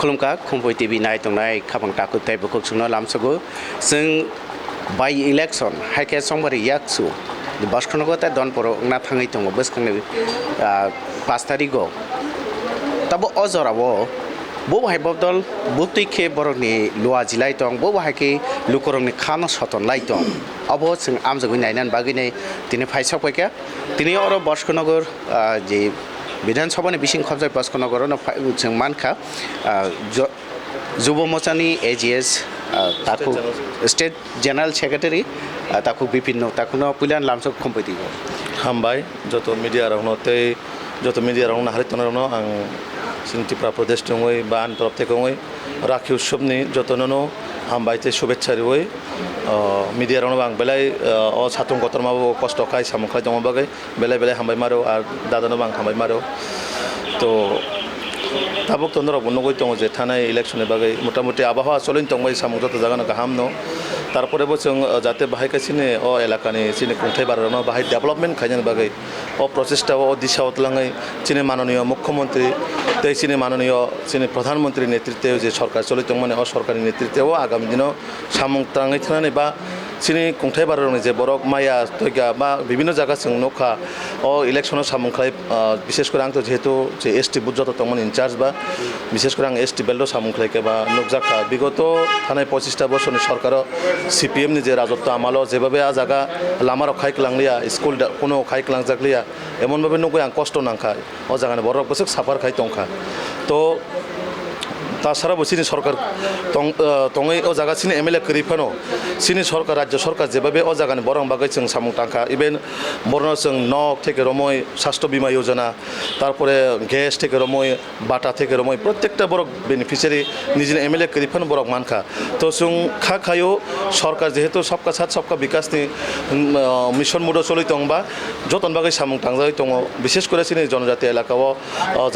खुलुमका खुम्पुइ TV नायतंनाय खाबां टाकु ताइबुखौ सुंनो लामसगु जों by election हाइके समबारि याकसु बासखनगो ता दनपुर ना थाङै दङ बसखांनो 5 तारिखआव तब अजरावो बो बाहाय बदल बुतिखे बरनि लुवा जिलाय दं बो बाहायके लुकरंनि खानो सतन लाय दं अबो जों आमजगै नायनान बागैनै दिनै फाइसाव पाइका दिनै अरो बासखनगर जे विधानसभानि बिसिं खबजाय बासखनगर जों मानखा जुब मोर्चानि एजीएस ताकु स्टेट जनरल सेक्रेटारि ताकु बिपिन ताकुनो पुलान लामसो खुम्पुइ हामबाय जत मीडिया रावनो हारितनारावनो आं त्रिपुरा प्रदेश दङै बा आंनि तरफ थेखङै राखि उत्सवनि जतननो हामबायते शुभेच्छा रिवै मीडिया रावनो आं बेलाय अ साथुं गतरमाबो कष्ट खाय सामुखाय दङ बागै बेलाय हामबाय मारो आर दादानो आं हामबाय मारो तो ताबुक तंदर बनगै दङ जे थानाय इलेक्शननि बागै मोटामुटी आबहावा चलिन दंबाय सामुख जत जागानो गाहाम न तारपरेबो जों जाते बाहाय कासिने अ एलाकानि सिनि खुंथाय बारनो बाहाय डेभलपमेन्ट खायनो बागै अ प्रचेष्टा अ दिशा उतलाङै सिनि माननीय मुख्यमंत्री तै सिनि माननीय सिनि प्रधानमंत्री नेतृत्व जे सरकार चलित दं माने अ सरकारनि नेतृत्व आगामी दिनाव सामुख ताङै थानानै बा सिनि खुंथाय बारनो जे बरक माया तयगा बा विभिन्न जायगा जों नखा अ इलेक्शन सामुखाय विशेष कर आंथ जेहेतु जे एसटी बुथ जत दंमोन इनचार्ज बा विशेष कर आं एसटी बेल्ट सामुखायके बा नुकजाखा विगत थानाय 25 बोसोरनि सरकार सीपीएम नि जे राजत्व आमालो जेबाबे आ जागा लामा रखायक लांलिया स्कुल कोनो खायक लांजाकलिया एमन भाबे नगै आं कष्ट नांखा अ जागानि बरक बसक साफार खाय तंखा तो तासारा बसिनि सरकार तङै अ जागा सिनि एमएलए करिफानो सिनि सरकार राज्य सरकार जेबाबे अ जागानि बरं बागै जों सामुं टांखा इभेन बरनो जों नक থেকে रमय स्वास्थ्य बीमा योजना तारपरे गैस থেকে रमय बाटा থেকে रमय प्रत्येकटा बरक बेनिफिशियारि निजिनि एमएलए करिफानो बरक मानखा तो जों खायो सरकार जेहेतु सबका साथ सबका विकासनि मिशन मुड चलि दंबा जतन बागै सामुं टांजाय दङ विशेष করে सिनि जनजाति एलाकाव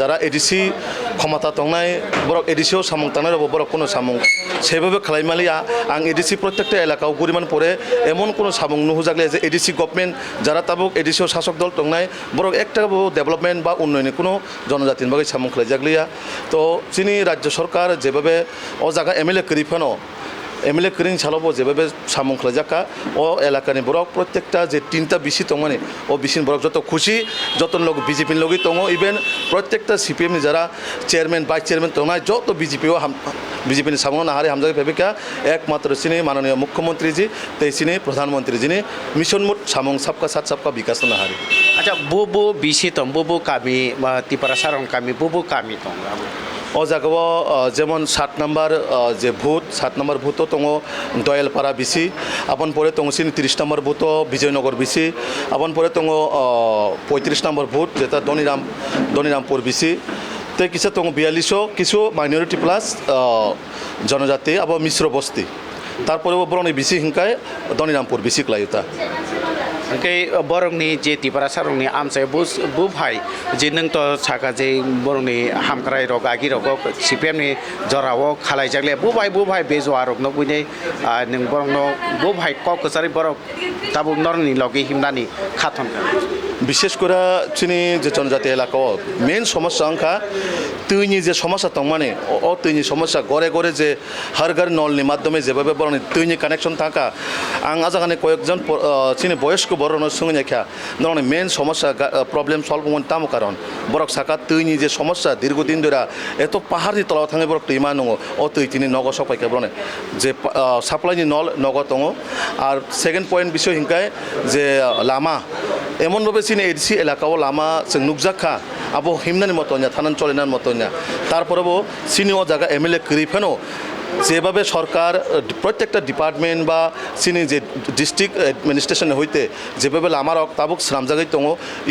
जारा एडिसि क्षमता दंनाय बरक एडिसि सामुं तानाय बरक कोनो सामुं सेबाबे खालायमालिया आं एडिसि प्रत्येकटा एलाकाव गुरिमान परे एमन कोनो सामुं नुहुजागले जे एडिसि गभर्नमेन्ट जारा ताबुक एडिसि शासक दल दंनाय बरक एकटाबो डेभलपमेन्ट बा उन्नयननि कोनो जनजातिनि बागै सामुं खालायजागलिया तो जोंनि राज्य सरकार जेबाबे अ जागा एमएलए करिफानो एमएलए करिं सालावबो जेबाबे सामुं खालायजाका अ एलाकानि बरक प्रत्येकटा जे 3टा बिसि दं माने अ बिसिन बरक जत खुशी जतन लोग बीजेपी लोगै दङ इभेन प्रत्येकटा सीपीएम नि जारा चेयरमैन वाइस चेयरमैन दंनाय जत बीजेपी बीजेपी नि सामुं नाहारि हामजाय फेबिका एकमात्र सिनि माननीय मुख्यमंत्री जी तैसिनि प्रधानमंत्री जी नि मिशन मुड सामुं सबका साथ सबका विकास नाहारि अच्छा बो बिसि दं बो कामी तिपारा सारं कामी बो कामी दं अ जागाव जेमन 7 नम्बर जे भूत 7 नम्बर भूत दङ दयालपारा बिसि आपन परे दङ सिनि 30 नम्बर भूत विजयनगर बिसि आपन परे दङ 35 नम्बर भूत जेता दनिरामपुर बिसि ते किसा दङ 42 किछु माइनरिटी प्लस जनजाति अब मिश्र बस्ती तारपरेबो बरनि बिसि हिंकाय दनिरामपुर बिसि क्लायुता ओंखाय बरंनि जे तिपारा सारंनि आमसाय बु भाई जे नों तो साका जे बरंनि हामक्राय रग आगि रग सीपीएमनि जराव खालायजागले बु भाई बेजो आरग न बुनै नों बरंनो बु भाई क कसारि बरक ताबु नरनि लगे हिमनानि खाथन विशेष করে চিনি যে জনজাতি এলাকা মেন সমস্যা अंखा তৈনি যে সমস্যা দं माने अ তৈনি সমস্যা গড়ে গড়ে যে हर घर नलनि माध्यमे जेबाबे बरनि তৈনি কানেকশন থাকা आं आजागाने কয়েকজন চিনি বয়স্ক বরनो सुंगनेखा नरनि मेन समस्या प्रॉब्लेम सल्व मोन ताम कारण बरक साका তৈনি যে সমস্যা দীর্ঘদিন ধরে এত পাহাড়नि তলাव थाङै बरक दैमा नङ अ তৈতিनि नग सपायके बरने जे साप्लाइनि नल नग दङ আর सेकेंड पॉइंट বিষয় हिंकाय जे लामा एमन भाबे सिनि एडिसि एलाकाव लामा जों नुकजाखा आबो हिमनानि मतोनिया थानान चलिनानि मतोनिया तारपरेबो सिनि अ जागा एमएलए करिफानो जेबाबे सरकार प्रत्येकटा डिपार्टमेंट बा सिनि जे डिस्ट्रिक्ट एडमिनिस्ट्रेशन हইতে जेबाबे लामा रक ताबुक स्रामजागै दङ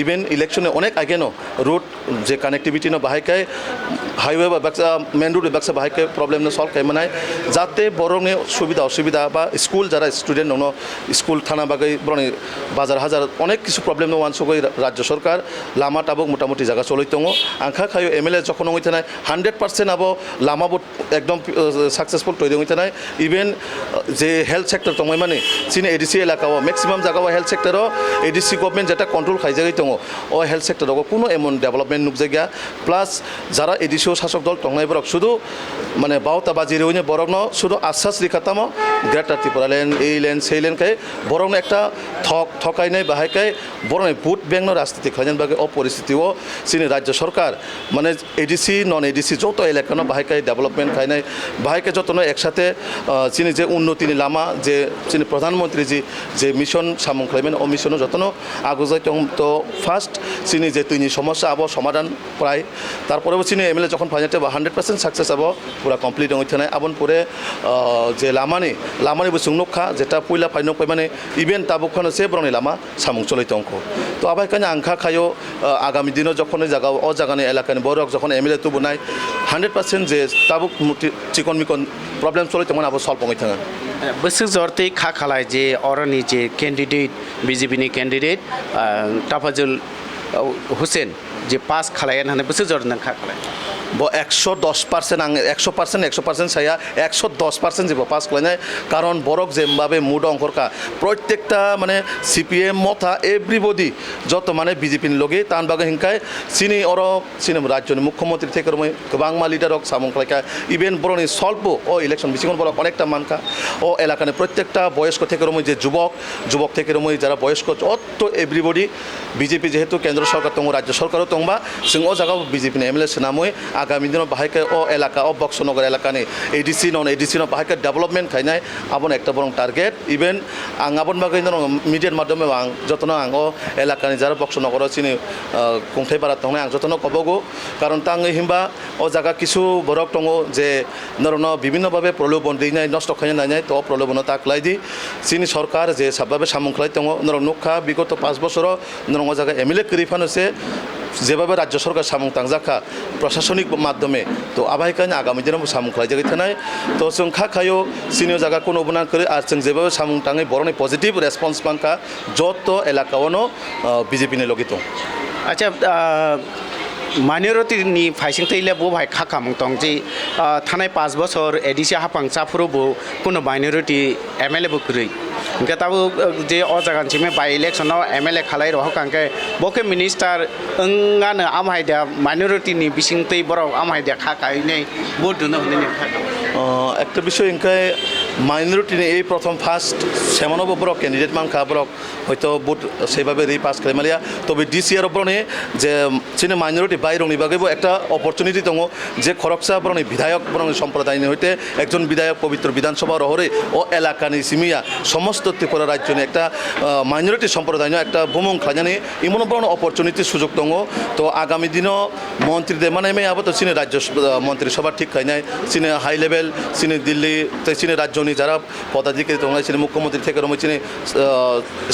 इभेन इलेक्शन अनेक आगेनो रूट जे कानेक्टिविटी न बाहायखाय हाईवे बा बाक्सा मेन रूट बाक्सा बाहायखाय प्रॉब्लेम न सल्व खायमानाय जाते बरंनि सुबिदा असुबिदा बा स्कूल जारा स्टूडेंट दङ स्कूल थाना बागै बरंनि बाजार हाजार अनेक किछु प्रॉब्लेम न वानसगै राज्य सरकार लामा ताबुक मोटामुटी जागा चलै दङ आंखा खायो एमएलए जखन हई थानाय 100% आबो लामाबो एकदम সাকসেসফুল তৈরি হইতে নাই ইভেন যে হেলথ সেক্টর দङ মানে চিনি এডিসি এলাকাও ম্যাক্সিমাম জায়গাও হেলথ সেক্টরও এডিসি গভর্নমেন্ট যেটা কন্ট্রোল খাইজাই দङ ও হেলথ সেক্টরও কোনো এমন ডেভেলপমেন্ট নুকজায়গা প্লাস যারা এডিসিও শাসক দল দংনাই বরক শুধু মানে বাউতা বাজি রইনে বরক শুধু আশ্বাস রিখাতামো গ্রেটার ত্রিপুরা লেন এই লেন সেই লেন খাই বরং একটা ঠকাইনাই বাহাইকাই বরং ভোট ব্যাংক রাজনীতি খাইজান বাকে অপরিস্থিতিও চিনি রাজ্য সরকার মানে এডিসি নন এডিসি যত এলাকানো বাহাইকাই ডেভেলপমেন্ট খাইনাই বাহাইকে যতন একসাথে চিনি যে উন্নতিনি লামা যে চিনি প্রধানমন্ত্রী যে মিশন সামং খাইবেন ও মিশনও যতন আগুজাই তো ফার্স্ট চিনি যে তুইনি সমস্যা আবো সমাধান প্রায় তারপরেও চিনি এমএলএ যখন ফাইনাতে 100% সাকসেস আবো পুরা কমপ্লিট হইতে নাই আবন পরে যে লামানি বসুং নখা যেটা পয়লা ফাইনক পাই মানে ইভেন তাবুকখানে সে বরংনি লামা সামং চলাইতে অঙ্ক তো আবাইখানে আংখা খায়ও আগামী দিনও যখন জায়গা ও জায়গানি এলাকানি বরক যখন এমএলএ তুবু নাই 100% যে তাবুক চিকন মিকন প্রবলেম চলাইতে মানে আবো সলভ হইতে নাই बोसोर जरते खा खालाय जे अरनि जे कैंडिडेट बीजेपी नि कैंडिडेट ताफाजुल हुसैन जे पास खालायन होननानै बोसोर जरनो खा खालाय 110% आं 100% साया 110% जेबो पास खालायनाय कारण बरक जेमबाबे मुड अंकरका प्रत्येकटा माने सीपीएम मथा एभ्रिबडी যত মানে বিজেপি লগে তান বাগে হিংকায় চিনি অর চিনি রাজ্যনি মুখ্যমন্ত্রী থেকে রমই গোबांमा লিডারক সামং খালাইকা ইভেন বরনি স্বল্প ও ইলেকশন বিসিকন বলা অনেকটা মানকা ও এলাকানে প্রত্যেকটা বয়স্ক থেকে রমই যে যুবক থেকে রমই যারা বয়স্ক অত এভ্রিবডি বিজেপি যেহেতু কেন্দ্র সরকার তং রাজ্য সরকারও তংবা সিং ও জায়গা বিজেপি এমএলএ সেনামই আগামী দিন বাহাইকে ও এলাকা ও বক্সনগর এলাকানি এডিসি নন এডিসি বাহাইকে ডেভেলপমেন্ট খাইনাই আবন একটা বরং টার্গেট ইভেন আং আবন বাগৈ মিডিয়ার মাধ্যমে আং যতন আং ও এলাকানি যারা বক্সনগর চিনি কুংথাই বারা তংনাই আং যতন কবগো কারণ তাং হিমবা ও জায়গা কিছু বরক দङ যে নরন বিভিন্নভাবে প্রলোভন দিনাই নষ্ট খাইনাই নাই তো প্রলোভন তাকলাই দি চিনি সরকার যে সাবভাবে সামং খালাই দङ নরন নুখা বিগত 5 বছর নরং জায়গা এমএলএ করিফান হচ্ছে যেভাবে রাজ্য সরকার সামং তাংজাখা প্রশাসনিক মাধ্যমে তো আবাইকানি আগামী দিনে সামং খাই জায়গায় থানায় তো जों খা খায়ও সিনিয়র জায়গা কোনো অবদান করে আর जों যেভাবে সামং তাঙে বরনি পজিটিভ রেসপন্স পাঙ্কা যত এলাকাওনো বিজেপিनि লগে दं আচ্ছা माइनरिटी फाइसिं तैले बो भाई खाका मंगतंग जे थानाय 5 बছর एडिसि हापां चाफुरबो कोनो माइनरिटी एमएलए बो करै इनका ताबो जे अ जागानसिमे बाय इलेक्शनाव एमएलए खालाय रह कांके बके मिनिस्टार अंगानो आमहायदा माइनरिटी नि बिसिं तै बर आमहायदा खाकायनै बो दुनो हनै खाका একটা বিষয় ইনকাই মাইনরিটি এই প্রথম ফার্স্ট সেমনব বড় ক্যান্ডিডেট মান খাবরক হয়তো বুট সেইভাবে রি পাস করে মালিয়া তবে ডিসিআর বরনে যে চিনে মাইনরিটি বাইরংনি বাগেবো একটা অপরচুনিটি দङ যে খরকসা বরনে বিধায়ক বরনে সম্প্রদায়নি হইতে একজন বিধায়ক পবিত্র বিধানসভা রহরে ও এলাকানি সিমিয়া সমস্ত ত্রিপুরা রাজ্যনি একটা মাইনরিটি সম্প্রদায় একটা ভূমং খাজানি ইমন বরণ অপরচুনিটি সুযোগ দङ তো আগামী দিনও মন্ত্রীদের মানে মে আবত চিনে রাজ্য মন্ত্রিসভা ঠিক খাইনাই চিনে হাই লেভেল চিনি দিল্লি চিনি রাজ্যনি যারা পদাধিকারী দङ চিনি মুখ্যমন্ত্রী থেকে রমই চিনি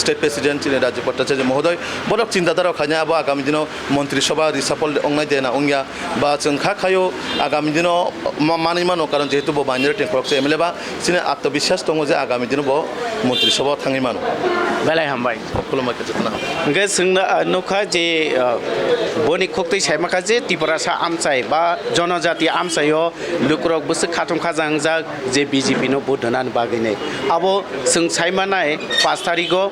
স্টেট প্রেসিডেন্ট চিনি রাজ্য ভট্টাচার্য মহোদয় বড় চিন্তাধারা খাইনা আবো আগামী দিনও মন্ত্রিসভা রিসাফল অংনাই দেনা অংয়া বা जों খা খায়ও আগামী দিনও মানি মানো কারণ যেহেতু বো মাইনরিটি খরকসে এমএলএ বা চিনি আত্মবিশ্বাস দङ যে আগামী দিনও বো মন্ত্রিসভা থাङै মানো बेलाय हामबाय खुलुमबाय गोजोनथों गे जोंना नुखा जे बनि खक्तै सायमाखा जे त्रिपुरासा आमसाय बा जनजाति आमसायो लुक्रक बसो खाथुम खाजां जा जे बीजेपी नो बुधनान बागैनै आबो जों सायमानाय 5 तारिखो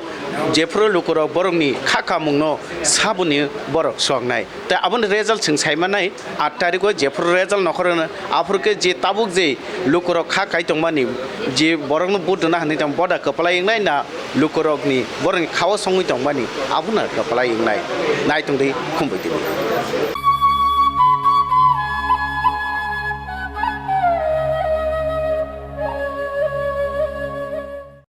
जेफ्रो लुक्रक बरंनि खाखा मुंनो साबुनि बरक संनाय ता आबन रिजाल्ट जों सायमानाय 8 तारिखो जेफ्रो रिजाल्ट नखरनो आफुरके जे ताबुक जे लुक्रक खाखाय दंमानि जे बरंनो बुधना हनै दं बडा कपलायनाय ना लुक्रकनि बरंनि खाव संगै दंमानि आबुना कपलायनाय नायतंदै खुम्बै